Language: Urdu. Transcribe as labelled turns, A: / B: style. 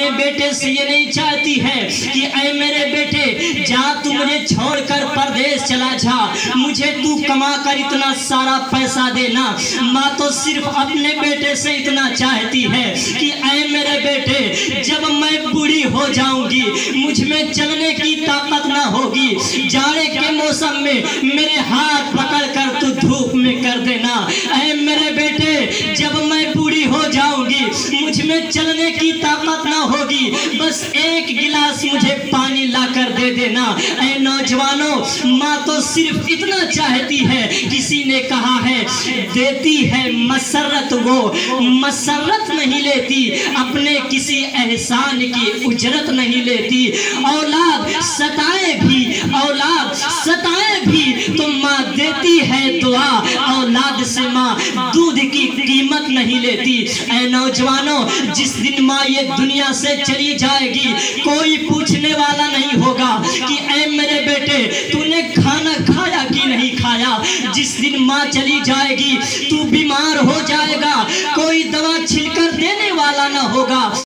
A: اپنے بیٹے سے یہ نہیں چاہتی ہے کہ اے میرے بیٹے جا تو مجھے چھوڑ کر پردیس چلا جا، مجھے تو کما کر اتنا سارا پیسہ دینا۔ ماں تو صرف اپنے بیٹے سے اتنا چاہتی ہے کہ اے میرے بیٹے جب میں بوڑھی ہو جاؤں گی، مجھ میں چلنے کی طاقت نہ ہوگی، جاڑے کے موسم میں میرے ہاتھ پکڑ کر تو دھوپ میں کر دینا۔ اے میرے بیٹے جب میں بوڑھی ہو جاؤں گی، مجھ میں چلنے کی طاقت نہ ہوگی، بس ایک گلاس مجھے پانی لا کر دے دینا۔ اے نوجوانوں، ماں تو صرف اتنا چاہتی ہے، کسی نے کہا ہے دیتی ہے مسرت وہ مسرت نہیں لیتی، اپنے کسی احسان کی اجرت نہیں لیتی۔ اولاد ستائے بھی تو ماں دیتی ہے دعا، اولاد سے ماں دودھ کی قیمت نہیں لیتی۔ اے نوجوانوں، جس دن ماں یہ دنیا سے چلی جائے گی، کوئی پوچھنے والا نہیں ہوگا کہ اے میرے بیٹے تو نے کھانا کھایا کہ نہیں کھایا۔ جس دن ماں چلی جائے گی تو بیمار ہو جائے گا، کوئی دوا چھل کر دینے والا نہ ہوگا۔